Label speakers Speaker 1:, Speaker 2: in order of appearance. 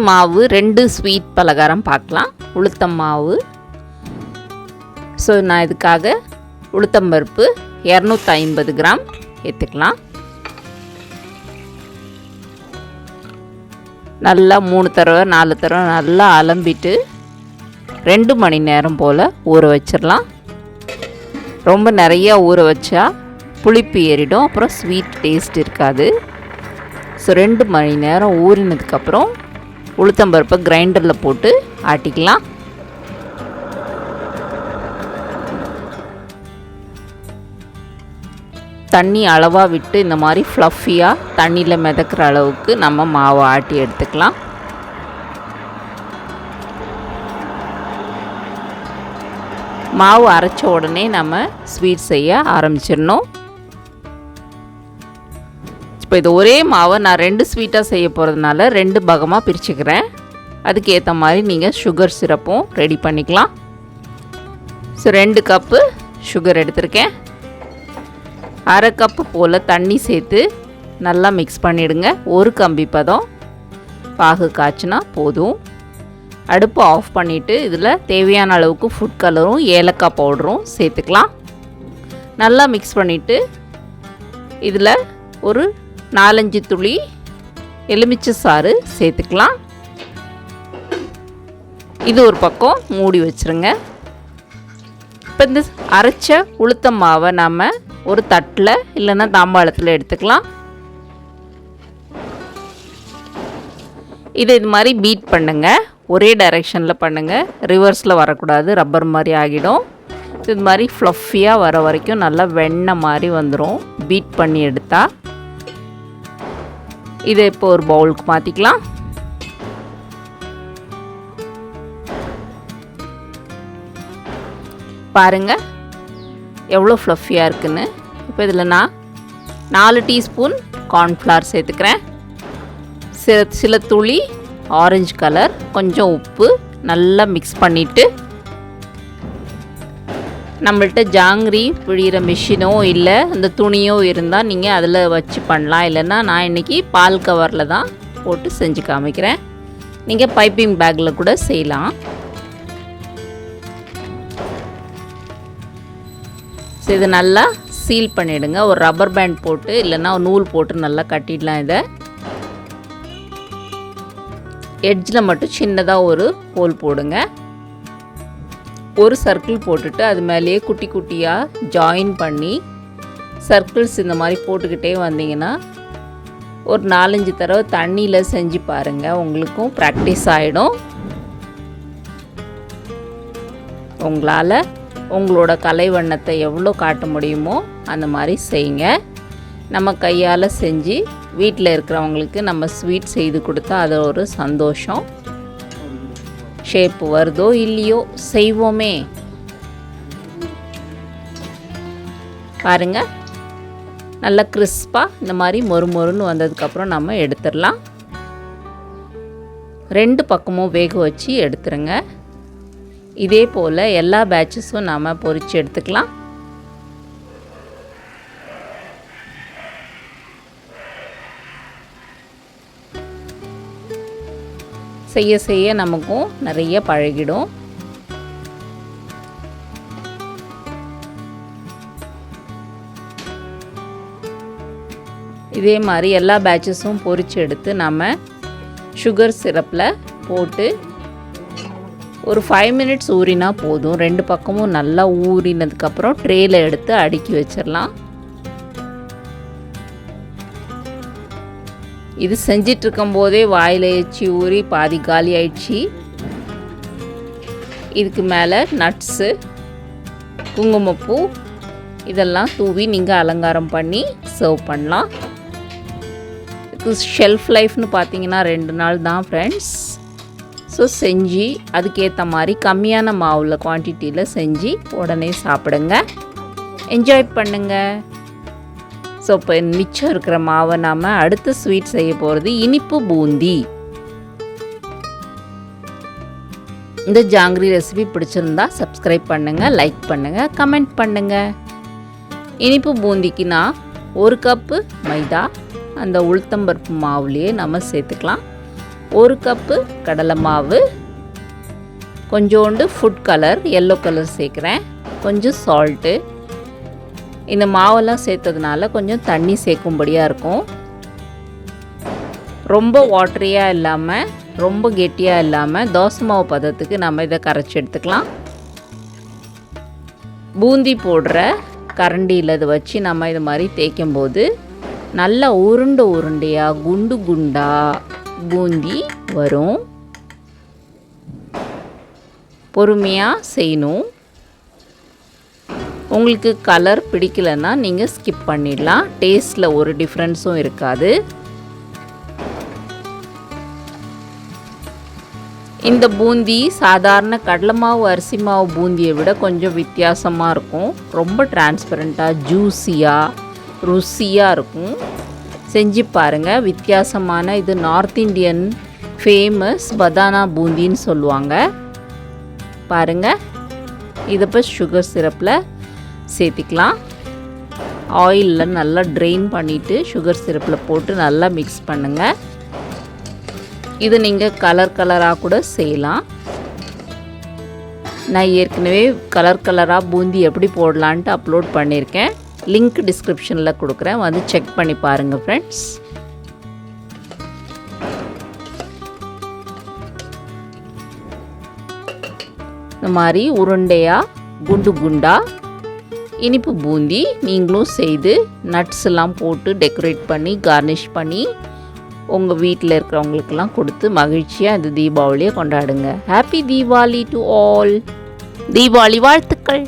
Speaker 1: மாவு 2 ஸ்வீட் பலகாரம் பார்க்கலாம். உளுத்தம் மாவு. ஸோ நான் இதுக்காக உளுத்தம்பருப்பு 250 கிராம் எடுத்துக்கலாம். நல்லா 3 தடவை 4 தடவை நல்லா அலம்பிட்டு 2 மணி நேரம் போல் ஊற வச்சிடலாம். ரொம்ப நிறையா ஊற வச்சா புளிப்பு ஏறிடும், அப்புறம் ஸ்வீட் டேஸ்ட் இருக்காது. ஸோ 2 மணி நேரம் ஊறினதுக்கப்புறம் உளுத்தம்பருப்பை கிரைண்டரில் போட்டு ஆட்டிக்கலாம். தண்ணி அளவாக விட்டு இந்த மாதிரி ஃப்ளஃபியாக தண்ணியில் மிதக்கிற அளவுக்கு நம்ம மாவை ஆட்டி எடுத்துக்கலாம். மாவு அரைச்ச உடனே நம்ம ஸ்வீட் செய்ய ஆரம்பிச்சிடணும். இப்போ இது ஒரே மாவை நான் 2 ஸ்வீட்டாக செய்ய போகிறதுனால 2 பாகமாக பிரிச்சுக்கிறேன். அதுக்கு ஏற்ற மாதிரி நீங்கள் சுகர் சிரப்பும் ரெடி பண்ணிக்கலாம். ஸோ 2 கப்பு சுகர் எடுத்திருக்கேன். அரை கப்பு போல் தண்ணி சேர்த்து நல்லா மிக்ஸ் பண்ணிவிடுங்க. ஒரு கம்பி பதம் பாகு காய்ச்சினா போதும். அடுப்பு ஆஃப் பண்ணிவிட்டு இதில் தேவையான அளவுக்கு ஃபுட் கலரும் ஏலக்காய் பவுடரும் சேர்த்துக்கலாம். நல்லா மிக்ஸ் பண்ணிவிட்டு இதில் ஒரு 4-5 துளி எலுமிச்சை சாறு சேர்த்துக்கலாம். இது ஒரு பக்கம் மூடி வச்சுருங்க. இப்போ இந்த அரைச்ச உளுத்தம் மாவை நாம் ஒரு தட்டில் இல்லைன்னா தாம்பாளத்தில் எடுத்துக்கலாம். இதை இது மாதிரி பீட் பண்ணுங்கள். ஒரே டைரெக்ஷனில் பண்ணுங்கள், ரிவர்ஸில் வரக்கூடாது, ரப்பர் மாதிரி ஆகிடும். இது மாதிரி ஃப்ளஃபியாக வர வரைக்கும் நல்லா வெண்ணெய் மாதிரி வந்துடும் பீட் பண்ணி எடுத்தால். இதை இப்போ ஒரு பவுலுக்கு மாற்றிக்கலாம். பாருங்கள் எவ்வளோ ஃப்ளஃபியாக இருக்குன்னு. இப்போ இதில் நான் 4 டீஸ்பூன் கார்ன்ஃப்ளவர் சேர்த்துக்கிறேன். சில துளி ஆரஞ்சு கலர், கொஞ்சம் உப்பு, நல்லா மிக்ஸ் பண்ணிவிட்டு நம்மள்கிட்ட ஜாங்கிரி பிழிகிற மிஷினோ இல்லை இந்த துணியோ இருந்தால் நீங்கள் அதில் வச்சு பண்ணலாம். இல்லைன்னா நான் இன்றைக்கி பால் கவரில் தான் போட்டு செஞ்சு காமிக்கிறேன். நீங்கள் பைப்பிங் பேக்கில் கூட செய்யலாம். ஸோ இது நல்லா சீல் பண்ணிவிடுங்க. ஒரு ரப்பர் பேண்ட் போட்டு இல்லைன்னா நூல் போட்டு நல்லா கட்டிடலாம். இதை எட்ஜில் மட்டும் சின்னதாக ஒரு ஹோல் போடுங்க. ஒரு சர்க்கிள் போட்டுட்டு அது மேலேயே குட்டி குட்டியாக ஜாயின் பண்ணி சர்க்கிள்ஸ் இந்த மாதிரி போட்டுக்கிட்டே வந்தீங்கன்னா ஒரு 4-5 தடவை தண்ணியில் செஞ்சு பாருங்கள். உங்களுக்கும் ப்ராக்டிஸ் ஆகிடும். உங்களால் உங்களோட கலை வண்ணத்தை எவ்வளோ காட்ட முடியுமோ அந்த மாதிரி செய்யுங்க. நம்ம கையால் செஞ்சு வீட்டில் இருக்கிறவங்களுக்கு நம்ம ஸ்வீட் செய்து கொடுத்தா அது ஒரு சந்தோஷம். ஷேப்பு வருதோ இல்லையோ செய்வோமே. பாருங்கள் நல்லா கிறிஸ்பாக இந்த மாதிரி மொறுன்னு வந்ததுக்கப்புறம் நம்ம எடுத்துடலாம். 2 பக்கமும் வேக வச்சு எடுத்துருங்க. இதே போல் எல்லா பேட்சஸும் நாம் பொரித்து எடுத்துக்கலாம். செய்ய செய்ய நமக்கும் நிறைய பழகிடும். இதே மாதிரி எல்லா பேட்சஸும் பொரித்து எடுத்து நம்ம சுகர் சிரப்பில் போட்டு ஒரு 5 மினிட்ஸ் ஊறினா போதும். 2 பக்கமும் நல்லா ஊறினதுக்கப்புறம் ட்ரேயில் எடுத்து அடுக்கி வச்சிடலாம். இது செஞ்சிட்ருக்கும் போதே வாயில் எச்சி ஊறி பாதி காலி ஆயிடுச்சு. இதுக்கு மேலே நட்ஸு, குங்குமப்பூ இதெல்லாம் தூவி நீங்கள் அலங்காரம் பண்ணி சர்வ் பண்ணலாம். இதுக்கு ஷெல்ஃப் லைஃப்னு பார்த்தீங்கன்னா 2 நாள் தான் ஃப்ரெண்ட்ஸ். ஸோ செஞ்சு அதுக்கேற்ற மாதிரி கம்மியான மாவில் குவான்டிட்டியில் செஞ்சு உடனே சாப்பிடுங்க, என்ஜாய் பண்ணுங்கள். ஸோ இப்போ மிச்சம் இருக்கிற மாவை நாம் அடுத்த ஸ்வீட் செய்ய போகிறது இனிப்பு பூந்தி. இந்த ஜாங்கிரி ரெசிபி பிடிச்சிருந்தா சப்ஸ்கிரைப் பண்ணுங்கள், லைக் பண்ணுங்கள், கமெண்ட் பண்ணுங்கள். இனிப்பு பூந்திக்கு நான் 1 கப்பு மைதா அந்த உளுத்தம்பருப்பு மாவுலேயே நம்ம சேர்த்துக்கலாம். 1 கப்பு கடலை மாவு, கொஞ்சோண்டு ஃபுட் கலர் எல்லோ கலர் சேர்க்குறேன், கொஞ்சம் சால்ட்டு. இந்த மாவெல்லாம் சேர்த்ததுனால கொஞ்சம் தண்ணி சேர்க்கும்படியாக இருக்கும். ரொம்ப வாட்டரியாக இல்லாமல் ரொம்ப கெட்டியாக இல்லாமல் தோசை மாவு பதத்துக்கு நம்ம இதை கரைச்சி எடுத்துக்கலாம். பூந்தி போடுற கரண்டியில் இதை வச்சு நம்ம இது மாதிரி தேய்க்கும்போது நல்லா உருண்டையாக குண்டு குண்டாக பூந்தி வரும். பொறுமையாக செய்யணும். உங்களுக்கு கலர் பிடிக்கலைன்னா நீங்கள் ஸ்கிப் பண்ணிடலாம். டேஸ்ட்டில் ஒரு டிஃப்ரென்ஸும் இருக்காது. இந்த பூந்தி சாதாரண கடலை மாவு அரிசி மாவு பூந்தியை விட கொஞ்சம் வித்தியாசமாக இருக்கும். ரொம்ப டிரான்ஸ்பரண்ட்டாக ஜூஸியாக ருசியாக இருக்கும். செஞ்சு பாருங்கள். வித்தியாசமான இது நார்த் இந்தியன் ஃபேமஸ் பதானா பூந்தின்னு சொல்லுவாங்க. பாருங்கள். இதை இப்போ சுகர் சிரப்பில் சேர்த்திக்கலாம். ஆயிலில் நல்லா ட்ரெயின் பண்ணிவிட்டு சுகர் சிரப்பில் போட்டு நல்லா மிக்ஸ் பண்ணுங்கள். இது நீங்கள் கலராக கூட செய்யலாம். நான் ஏற்கனவே கலராக பூந்தி எப்படி போடலான்ட்டு அப்லோட் பண்ணியிருக்கேன். லிங்க் டிஸ்கிரிப்ஷனில் கொடுக்குறேன், வந்து செக் பண்ணி பாருங்கள் ஃப்ரெண்ட்ஸ். இந்த மாதிரி உருண்டையாக குண்டு குண்டாக இனிப்பு பூந்தி நீங்களும் செய்து நட்ஸ் எல்லாம் போட்டு டெக்கரேட் பண்ணி கார்னிஷ் பண்ணி உங்கள் வீட்டில் இருக்கிறவங்களுக்கெல்லாம் கொடுத்து மகிழ்ச்சியாக இந்த தீபாவளியை கொண்டாடுங்க. Happy Deepavali to all. Deepavali வாழ்த்துக்கள்.